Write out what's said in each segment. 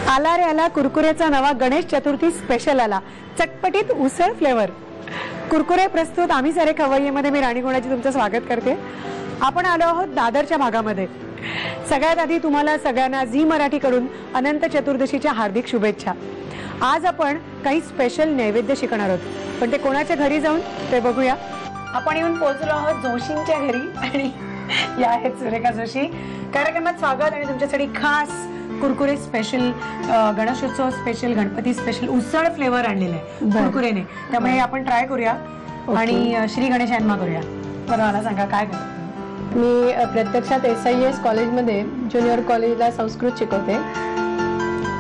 आला रे आला कुरकुरेचा नवा गणेश चतुर्थी स्पेशल आला, चटपटीत उसळ फ्लेवर कुरकुरे प्रस्तुत आम्ही सारे खवय्येमध्ये मी राणी गुणाची तुमचं स्वागत करते। आपण आलो आहोत दादरच्या भागामध्ये। सगळ्यात आधी तुम्हाला सगळ्यांना झी मराठी कडून अनंत चतुर्दशीच्या हार्दिक शुभेच्छा। आज आपण काही स्पेशल नैवेद्य शिकणार आहोत, पण ते कोणाच्या घरी जाऊन ते बघूया। आपण येऊन पोहोचलो आहोत जोशींच्या घरी आणि या आहेत सुरेखा जोशी। कार्यक्रमात स्वागत आणि तुमच्यासाठी खास Kurkure special, Ganeshotsav special, Ganpati special उसळ फ्लेवर आणलेला आहे कुरकुरेने, त्यामुळे आपण ट्राय करूया आणि श्री गणेशांना करूया। बरं, मला सांगा काय करता? मी प्रत्यक्षात SIS कॉलेजमध्ये ज्युनियर कॉलेजला संस्कृत शिकवते,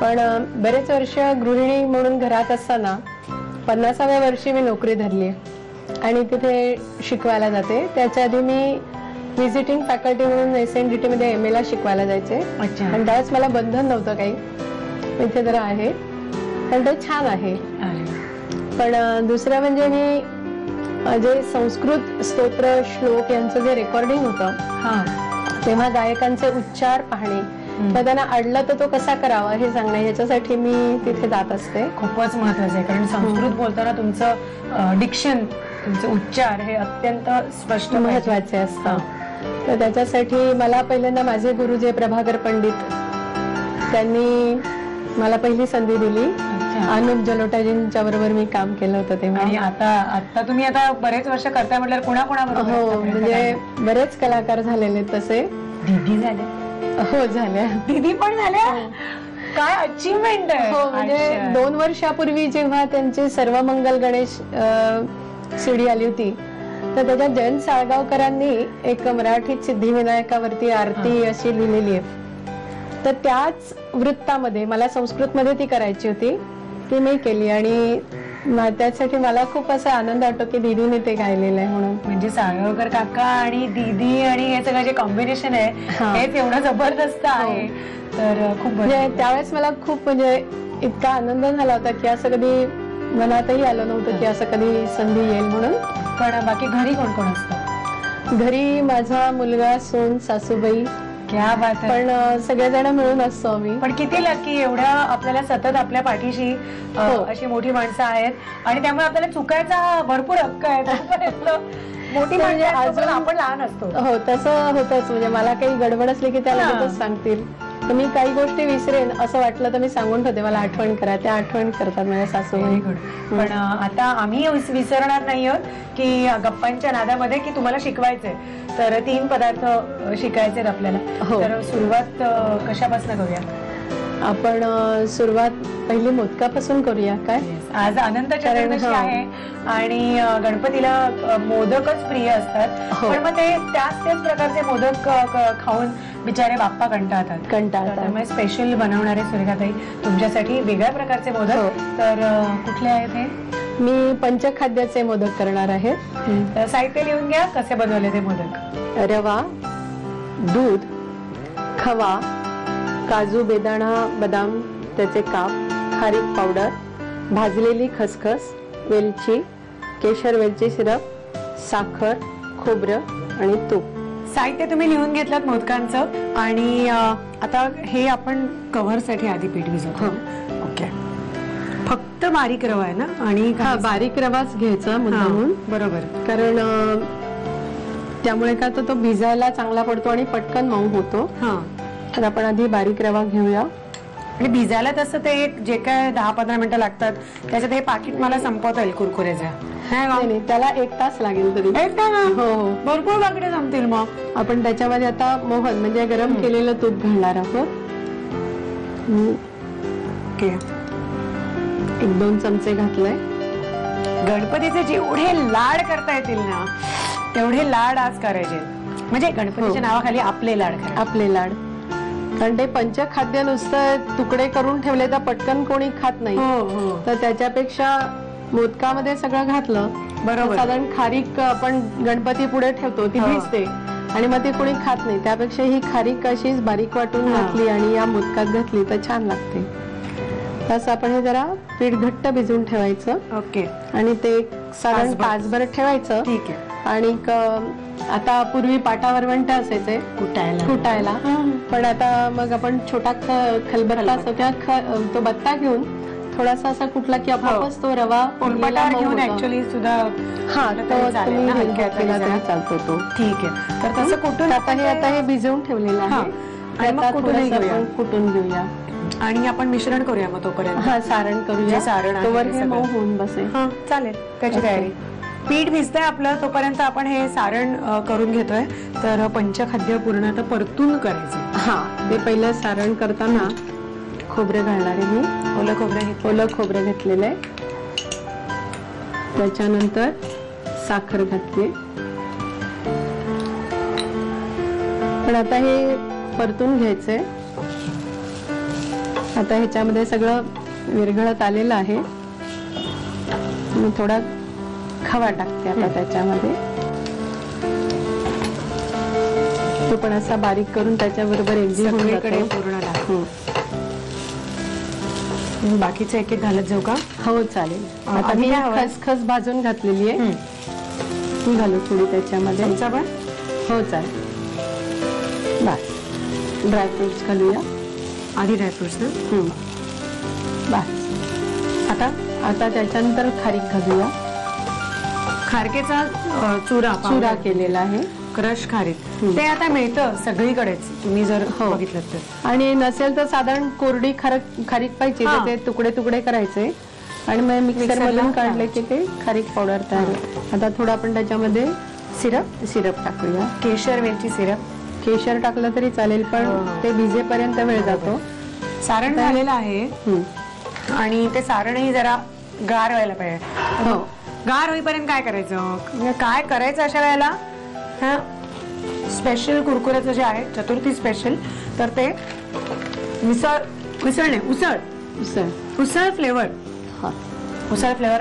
पण बरेच वर्ष गृहिणी म्हणून घरात असताना 50व्या वर्षी मी नोकरी धरली आणि तिथे शिकवायला जाते। त्याच्या आधी मी व्हिजिटिंग फॅकल्टी म्हणून SNDT मध्ये MA ला शिकवायला जायचे आणि त्यावेळेस मला बंधन नव्हतं काही, इथे जरा आहे पण ते छान आहे। पण दुसरं म्हणजे मी जे संस्कृत स्तोत्र श्लोक यांचं जे रेकॉर्डिंग होतं तेव्हा गायकांचे उच्चार पाहणे, तर त्यांना अडलं तर तो कसा करावा हे सांगणे, याच्यासाठी मी तिथे जात असते। खूपच महत्वाचं आहे, कारण संस्कृत बोलताना तुमचं डिक्शन, तुमचे उच्चार हे अत्यंत स्पष्ट महत्वाचे असतात। तर त्याच्यासाठी मला पहिल्यांदा माझे गुरु जे प्रभाकर पंडित, त्यांनी मला पहिली संधी दिली। अनुप जलोटाजींच्या बरोबर मी काम केलं होतं तेव्हा। आणि आता तुम्ही आता बरेच वर्ष करताय म्हटल्यावर कोणाकोणाबरोबर? हो, म्हणजे बरेच कलाकार झालेले तसे। दीदी झाले? हो, झाल्या। दीदी पण झाल्या? काय अचीवमेंट आहे! हो, म्हणजे 2 वर्षापूर्वी जेव्हा त्यांची सर्वमंगल गणेश CD आली होती, तर त्याच्यात जयंत साळगावकरांनी एक मराठीत सिद्धिविनायकावरती आरती अशी लिहिलेली आहे। तर त्याच वृत्तामध्ये मला संस्कृतमध्ये ती करायची होती, ती मी केली आणि त्यासाठी मला खूप असा आनंद वाटतो की दीदीने ते गायलेलं आहे म्हणून। म्हणजे साळगावकर काका आणि दीदी आणि हे सगळं जे कॉम्बिनेशन आहे हेच एवढं जबरदस्त आहे। तर खूप म्हणजे त्यावेळेस मला खूप म्हणजे इतका आनंद झाला होता की असं कधी मनातही आलं नव्हतं की असं कधी संधी येईल म्हणून। पण बाकी घरी कोण कोण असतं? घरी माझा मुलगा, सून, सासूबाई। क्या बात आहे! पण सगळेजण मिळून असतो आम्ही। पण किती लकी, एवढ्या आपल्याला सतत आपल्या पाठीशी अशी मोठी माणसं आहेत आणि त्यामुळे आपल्याला चुकायचा भरपूर हक्क आहे। मोठी म्हणजे अजून आपण लहान असतो। हो, तसं होतच। म्हणजे मला काही गडबड असली की त्या लगेचच सांगतील, तर मी काही गोष्टी विसरेन असं वाटलं तर मी सांगून ठेवते, मला आठवण करा, त्या आठवण करतात माझ्या सासूबाई। पण आता आम्ही विसरणार नाही आहोत की गप्पांच्या नादामध्ये की तुम्हाला शिकवायचंय, तर 3 पदार्थ शिकायचे आपल्याला। तर सुरुवात कशापासून करूया? आपण सुरुवात पहिली मोदकापासून करूया काय? आज अनंत चतुर्दशी आहे आणि गणपतीला मोदकच प्रिय असतात, पण मग ते त्याच प्रकारचे मोदक खाऊन बिचारे बाप्पा कंटाळतात। त्यामुळे स्पेशल बनवणारे सुरेखाताई तुमच्यासाठी वेगळ्या प्रकारचे मोदक। तर कुठले आहेत हे? मी पंचखाद्याचे मोदक करणार आहे। तर साहित्य लिहून घ्या, कसे बनवले ते मोदक? रवा, दूध, खवा, काजू, बेदाणा, बदाम त्याचे काप, खारीक पावडर, भाजलेली खसखस, वेलची, केशर वेलची सिरप, साखर, खोबरं आणि तूप। साहित्य तुम्ही लिहून घेतलं मोदकांचं आणि आता हे आपण कव्हर साठी आधी पीठ भिजवतो। ओके, फक्त बारीक रवा आहे ना? आणि बारीक रवाच घ्यायचा मुद्दामून, बरोबर, कारण त्यामुळे का तो भिजायला चांगला पडतो आणि पटकन मऊ होतो। तर आपण आधी बारीक रवा घेऊया आणि भिजायला तसं ते जे काय 10-15 मिनिटं लागतात त्याच्यात हे पाकिट मला संपवता येईल कुरकुरेचा? नाही, त्याला 1 तास लागेल तरी। 1 तास? हो, भरपूर पाकिटे जमतील। मग आपण त्याच्यामध्ये आता मोहन म्हणजे गरम केलेलं तूप घालणार आहोत। ओके, 1-2 चमचे घातलंय। गणपतीचे जेवढे लाड करता येतील ना तेवढे लाड आज करायचे, म्हणजे गणपतीच्या नावाखाली आपले लाड करायचे। आपले लाड, कारण ते पंचखाद्य नुसतं तुकडे करून ठेवले तर पटकन कोणी खात नाही। तर त्याच्यापेक्षा मोदकामध्ये सगळं घातलं, बरोबर। साधारण खारीक आपण गणपती पुढे ठेवतो, ती भिजते आणि मग ती कोणी खात नाही, त्यापेक्षा ही खारीक अशीच बारीक वाटून घातली आणि या मोदकात घातली तर छान लागते। तसं आपण हे जरा पीठ घट्ट भिजवून ठेवायचं। ओके, आणि ते साधारण तासभर ठेवायचं। ठीक आहे। आणि आता पूर्वी पाटावर वंट असायचे कुटायला, पण आता मग आपण छोटा खलबत्ता असतो त्या तो बत्ता घेऊन थोडासा असा कुठला की आपोआपच तो रवा पोळपाटावर घेऊन ऍक्च्युअली सुद्धा चालतो तो. ठीक आहे. तर तसं कुठून आता हे भिजवून ठेवलेलं आहे आणि मग कुटून घेऊया आणि आपण मिश्रण करूया मग तोपर्यंत. सारण करूया. सारण तोवर हे मऊ होऊन बसेल. चालेल. त्याची तयारी. पीठ भिजतंय आपलं तोपर्यंत आपण हे सारण करून घेतोय. तर पंचखाद्य पूर्ण आता परतून करायचं. ते पहिलं सारण करताना खोबरं घालणार आहे मी. ओलं खोबरं घेतलेलं आहे. त्याच्यानंतर साखर घातली. पण आता हे परतून घ्यायचंय. आता ह्याच्यामध्ये सगळं विरघळत आलेलं आहे. मी थोडा खवा टाकते आता त्याच्यामध्ये. तो पण असा बारीक करून त्याच्याबरोबर सगळीकडे पूर्ण टाकू. बाकीचे एक एक घालत जाऊ का? हो चालेल. आता मी खसखस भाजून घातलेली आहे. ती घालू थोडी त्याच्यामध्ये. हो चालेल. बस ड्रायफ्रुट्स घालूया आधी. ड्रायफ्रुट्स ना. बस आता त्याच्यानंतर खारीक घालूया. खारकेचा चुरा केलेला आहे. क्रश खारीक. ते आता मिळतं सगळीकडेच तुम्ही जर बघितलं तर. आणि नसेल तर साधारण कोरडी खारीक पाहिजे तर ते तुकडे तुकडे करायचे आणि मग मिक्सर मधून काढले की ते खारीक पावडर तयार. आता थोडं आपण त्याच्यामध्ये सिरप टाकूया. केशर वेलची सिरप. केशर टाकलं तरी चालेल पण ते भिजेपर्यंत वेळ जातो. सारण झालेलं आहे आणि ते सारणही जरा गार व्हायला पाहिजे. गार होईपर्यंत काय करायचं अशा वेळेला स्पेशल कुरकुऱ्याचं जे आहे चतुर्थी स्पेशल तर ते उसळ फ्लेवर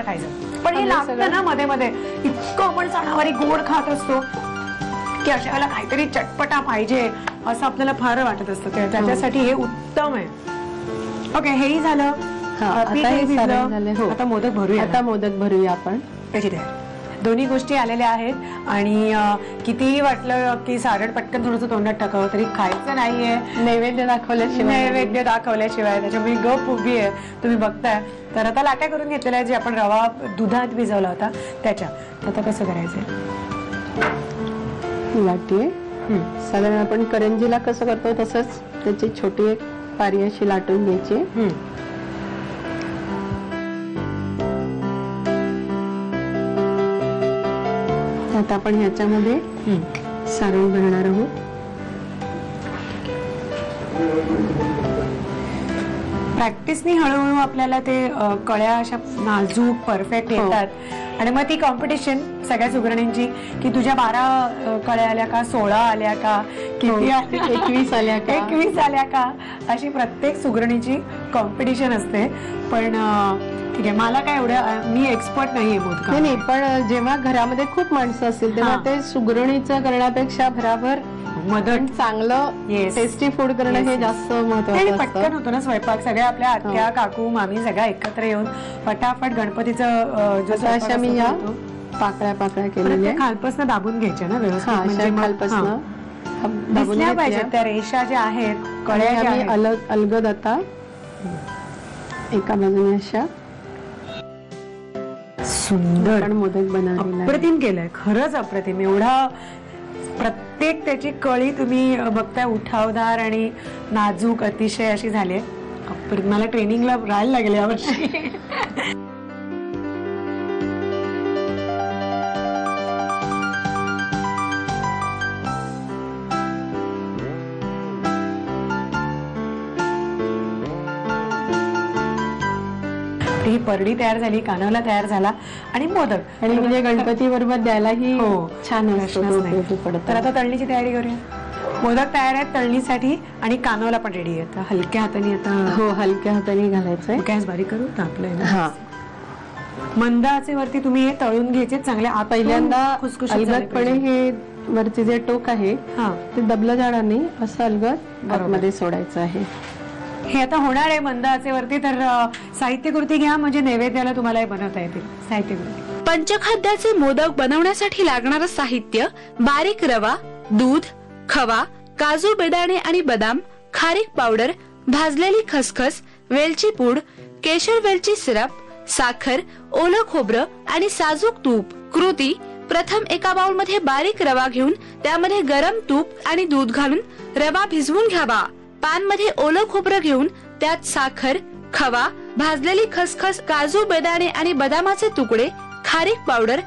खायचं. पण हे लागतं ना मध्ये मध्ये. इतकं आपण सणावारी गोड खात असतो की अशा वेळेला काहीतरी चटपटा पाहिजे असं आपल्याला फार वाटत असतं. त्याच्यासाठी हे उत्तम आहे. ओके. हेही झालं. आता मोदक भरूया आपण. त्याची तयारी. दोन्ही गोष्टी आलेल्या आहेत आणि कितीही वाटलं की सारण पटकन थोडंसं तोंडात टाकावं तरी खायचं नाहीये. नैवेद्य दाखवल्याशिवाय त्याच्यामुळे गप उभी आहे. तुम्ही बघताय. तर आता लाट्या करून घेतलेल्या आहे जे आपण रवा दुधात भिजवला होता त्याच्या. आता कसं करायचंय? लाटी साधारण आपण करंजीला कसं करतो तसंच त्याची छोटी एक पारी अशी लाटून घ्यायची. आता आपण ह्याच्यामध्ये सारण भरणार आहोत. प्रॅक्टिसनी हळूहळू आपल्याला ते कळ्या अशा नाजूक परफेक्ट येतात आणि मग ती कॉम्पिटिशन सगळ्या सुगरणींची की तुझ्या 12 कळ्या आल्या का, 16 आल्या का, किती 21 आल्या का अशी प्रत्येक सुगरणीची कॉम्पिटिशन असते. पण ठीक आहे. मला काय एवढं मी एक्सपर्ट नाहीये मोदक. नाही पण जेव्हा घरामध्ये खूप माणसं असतील तेव्हा ते सुगरणीचं करण्यापेक्षा भराभर मदत चांगलं टेस्टी फूड करणं हे जास्त महत्त्वाचं. पटकन होतं ना स्वयंपाक. सगळ्या आपल्या आत्या काकू मामी सगळ्या एकत्र येऊन फटाफट गणपतीचं अशा मी या पाकळ्या केलेल्या खालपासून दाबून घ्यायच्या ना व्यवस्थित. खालपासून दाबून पाहिजे. त्या रेषा ज्या आहेत कळ्या अलगद आता एका बाजूने अशा सुंदर मोदक बनवलेला. अप्रतिम केलंय. खरंच अप्रतिम. एवढा प्रत्येक त्याची कळी तुम्ही बघताय उठावदार आणि नाजूक अतिशय अशी झाली आहे. मला ट्रेनिंगला राहायला लागेल यावर्षी. ही परडी तयार झाली. कानवला तयार झाला आणि मोदक आणि म्हणजे गणपती बरोबर द्यायलाही छान पडत. तर आता तळणीची तयारी करूया. मोदक तयार आहेत तळणीसाठी आणि कानवला पण रेडी आहे. हलक्या हाताने आता हलक्या हाताने घालायचंय. गॅस बारीक करू तापलंय. मंद आचेवरती तुम्ही हे तळून घ्यायचे चांगले. पहिल्यांदा अलगदपणे हे वरचे जे टोक आहे ते दबलं जाणार नाही असं अलगद आतमध्ये सोडायचं आहे. हे आता होणार आहे मंद आचेवरती. तर साहित्यकृती घ्या म्हणजे नैवेद्याला तुम्हाला हे बनवता येतील. साहित्यकृती पंचखाद्याचे मोदक बनवण्यासाठी लागणारं साहित्य: बारीक रवा, दूध, खवा, काजू, बेदाणे आणि बदाम, खारीक पावडर, भाजलेली खसखस, वेलची पूड, केशर वेलची सिरप, साखर, ओलं खोबरं आणि साजूक तूप. कृती: प्रथम एका बाउल मध्ये बारीक रवा घेऊन त्यामध्ये गरम तूप आणि दूध घालून रवा भिजवून घ्यावा. पॅन मध्ये ओलं खोबरं घेऊन त्यात साखर, खवा, भाजलेली खसखस, काजू, बेदाणे आणि बदामाचे तुकडे, खारीक पावडर,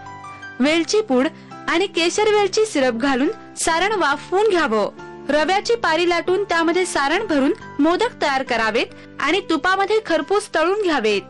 वेलची पूड आणि केशर वेलची सिरप घालून सारण वाफवून घ्यावं. रव्याची पारी लाटून त्यामध्ये सारण भरून मोदक तयार करावेत आणि तुपामध्ये खरपूस तळून घ्यावेत.